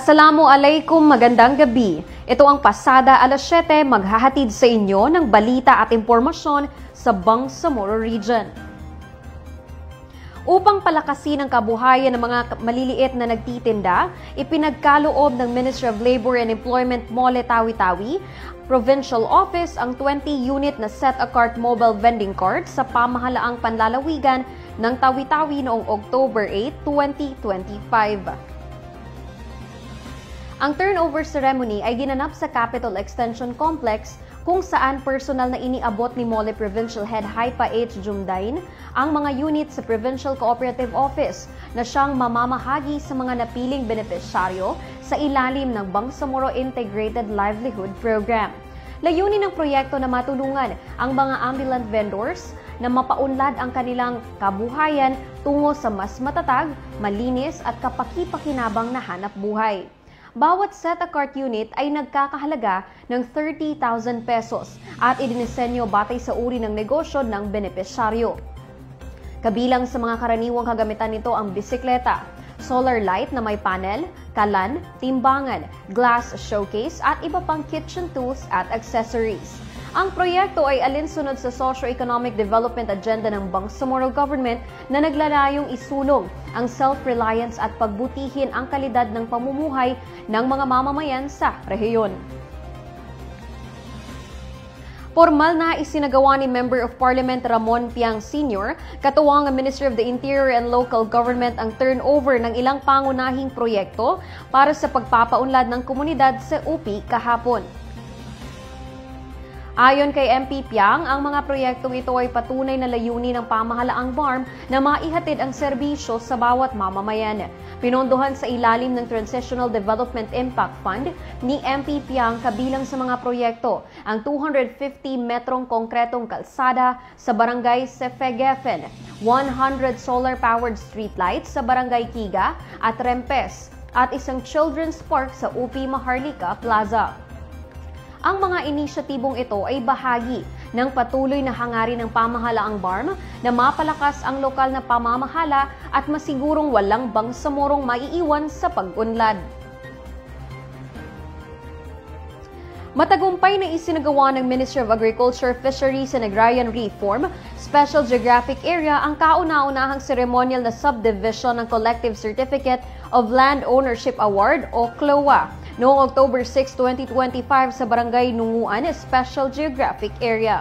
Assalamualaikum, magandang gabi. Ito ang pasada alas 7, maghahatid sa inyo ng balita at impormasyon sa Bangsamoro Region. Upang palakasin ang kabuhayan ng mga maliliit na nagtitinda, ipinagkaloob ng Ministry of Labor and Employment Mole Tawi-Tawi Provincial Office ang 20-unit na set-a-cart mobile vending cart sa pamahalaang panlalawigan ng Tawi-Tawi noong October 8, 2025. Ang turnover ceremony ay ginanap sa Capitol Extension Complex kung saan personal na iniabot ni Mole Provincial Head Haipa H. Jumdain ang mga unit sa Provincial Cooperative Office na siyang mamamahagi sa mga napiling benepisyaryo sa ilalim ng Bangsamoro Integrated Livelihood Program. Layunin ng proyekto na matulungan ang mga ambulant vendors na mapaunlad ang kanilang kabuhayan tungo sa mas matatag, malinis at kapaki-pakinabang na hanap buhay. Bawat set-a-cart unit ay nagkakahalaga ng 30,000 pesos at idinisenyo batay sa uri ng negosyo ng benepisyaryo. Kabilang sa mga karaniwang kagamitan nito ang bisikleta, solar light na may panel, kalan, timbangan, glass showcase at iba pang kitchen tools at accessories. Ang proyekto ay alinsunod sa socio-economic development agenda ng Bangsamoro Government na naglalayong isulong ang self-reliance at pagbutihin ang kalidad ng pamumuhay ng mga mamamayan sa rehiyon. Formal na isinagawa ni Member of Parliament Ramon Piang Sr., katuwang ang Ministry of the Interior and Local Government ang turnover ng ilang pangunahing proyekto para sa pagpapaunlad ng komunidad sa UP kahapon. Ayon kay MP Piang, ang mga proyektong ito ay patunay na layunin ng pamahalaang BARM na maihatid ang serbisyo sa bawat mamamayan. Pinondohan sa ilalim ng Transitional Development Impact Fund ni MP Piang kabilang sa mga proyekto ang 250 metrong konkretong kalsada sa Barangay Sefegefen, 100 solar-powered streetlights sa Barangay Kiga at Rempes, at isang children's park sa UP Maharlika Plaza. Ang mga inisyatibong ito ay bahagi ng patuloy na hangarin ng pamahalaang BARM na mapalakas ang lokal na pamamahala at masigurong walang Bangsamorong maiiwan sa pag-unlad. Matagumpay na isinagawa ng Ministry of Agriculture, Fisheries and Agrarian Reform Special Geographic Area ang kauna-unahang ceremonial na subdivision ng Collective Certificate of Land Ownership Award o CLOA noong October 6, 2025 sa Barangay Nunguan, Special Geographic Area.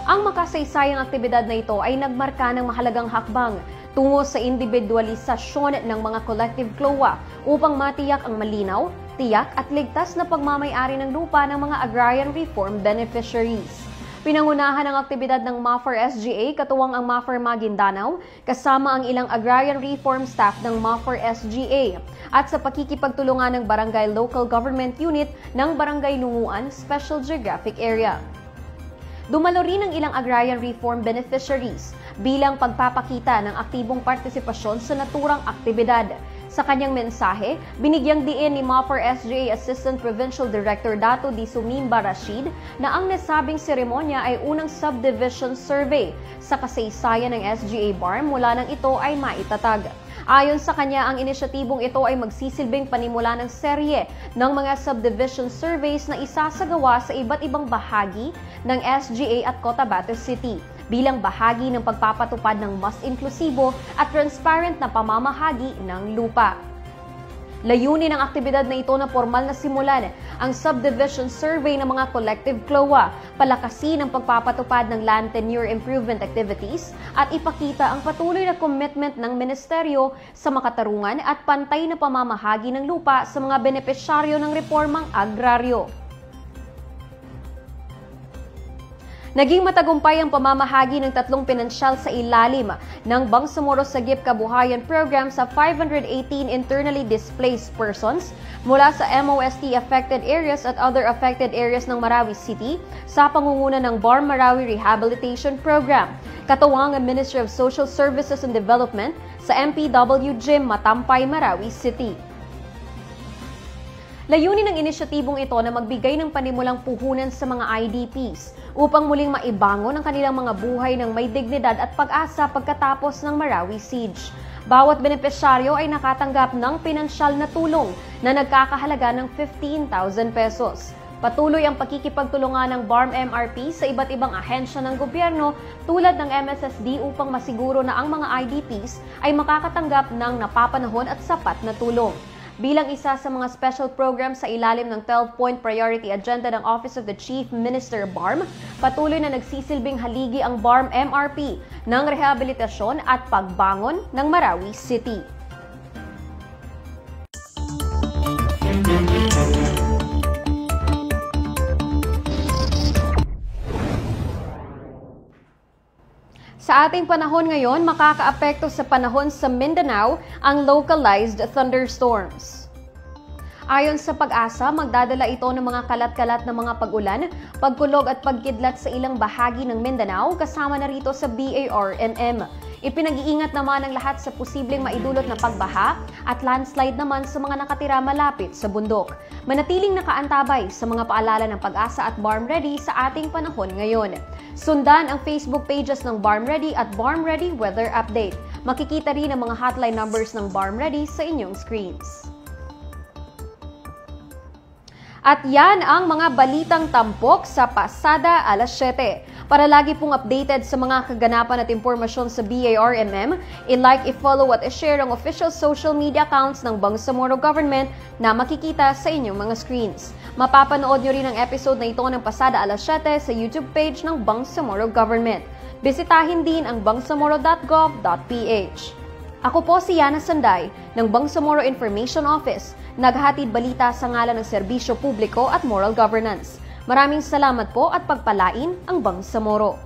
Ang makasaysayang aktibidad na ito ay nagmarka ng mahalagang hakbang tungo sa individualisasyon ng mga collective CLOA upang matiyak ang malinaw, tiyak at ligtas na pagmamay-ari ng lupa ng mga agrarian reform beneficiaries. Pinangunahan ang aktibidad ng MAFAR SGA katuwang ang MAFAR Maguindanao kasama ang ilang agrarian reform staff ng MAFAR SGA at sa pakikipagtulungan ng Barangay Local Government Unit ng Barangay Nunguan Special Geographic Area. Dumalo rin ang ilang agrarian reform beneficiaries bilang pagpapakita ng aktibong partisipasyon sa naturang aktibidad. Sa kanyang mensahe, binigyang diin ni MAFAR SGA Assistant Provincial Director Dato D. Sumimba Rashid na ang nasabing seremonya ay unang subdivision survey sa kasaysayan ng SGA BARM mula nang ito ay maitatag. Ayon sa kanya, ang inisyatibong ito ay magsisilbing panimula ng serye ng mga subdivision surveys na isasagawa sa iba't ibang bahagi ng SGA at Cotabato City bilang bahagi ng pagpapatupad ng mas inklusibo at transparent na pamamahagi ng lupa. Layunin ng aktibidad na ito na formal na simulan ang subdivision survey ng mga collective CLOA, palakasin ang pagpapatupad ng land tenure improvement activities at ipakita ang patuloy na commitment ng ministeryo sa makatarungan at pantay na pamamahagi ng lupa sa mga benepisyaryo ng reformang agraryo. Naging matagumpay ang pamamahagi ng 3 pinansyal sa ilalim ng Bangsamoro Sagip Kabuhayan Program sa 518 internally displaced persons mula sa MOST affected areas at other affected areas ng Marawi City sa pangunguna ng BARM Marawi Rehabilitation Program, katuwang ang Ministry of Social Services and Development sa MPW Gym Matampay, Marawi City. Layunin ng inisyatibong ito na magbigay ng panimulang puhunan sa mga IDPs upang muling maibangon ang kanilang mga buhay ng may dignidad at pag-asa pagkatapos ng Marawi Siege. Bawat benepisyaryo ay nakatanggap ng pinansyal na tulong na nagkakahalaga ng 15,000 pesos. Patuloy ang pakikipagtulungan ng BARM MRP sa iba't ibang ahensya ng gobyerno tulad ng MSSD upang masiguro na ang mga IDPs ay makakatanggap ng napapanahon at sapat na tulong. Bilang isa sa mga special program sa ilalim ng 12-point priority agenda ng Office of the Chief Minister BARM, patuloy na nagsisilbing haligi ang BARM MRP ng rehabilitasyon at pagbangon ng Marawi City. Sa ating panahon ngayon, makakaapekto sa panahon sa Mindanao ang localized thunderstorms. Ayon sa Pag-asa, magdadala ito ng mga kalat-kalat na mga pag-ulan, pagkulog at pagkidlat sa ilang bahagi ng Mindanao kasama na rito sa BARMM. Ipinag-iingat naman ang lahat sa posibleng maidulot na pagbaha at landslide naman sa mga nakatira malapit sa bundok. Manatiling nakaantabay sa mga paalala ng Pag-asa at BARM Ready sa ating panahon ngayon. Sundan ang Facebook pages ng BARM Ready at BARM Ready Weather Update. Makikita rin ang mga hotline numbers ng BARM Ready sa inyong screens. At yan ang mga balitang tampok sa Pasada Alas 7. Para lagi pong updated sa mga kaganapan at impormasyon sa BARMM, i-like, i-follow at i-share ang official social media accounts ng Bangsamoro Government na makikita sa inyong mga screens. Mapapanood nyo rin ang episode na ito ng Pasada Alas 7 sa YouTube page ng Bangsamoro Government. Bisitahin din ang bangsamoro.gov.ph. Ako po si Yana Sanday ng Bangsamoro Information Office, naghahatid balita sa ngalan ng serbisyo publiko at moral governance. Maraming salamat po at pagpalain ang Bangsamoro.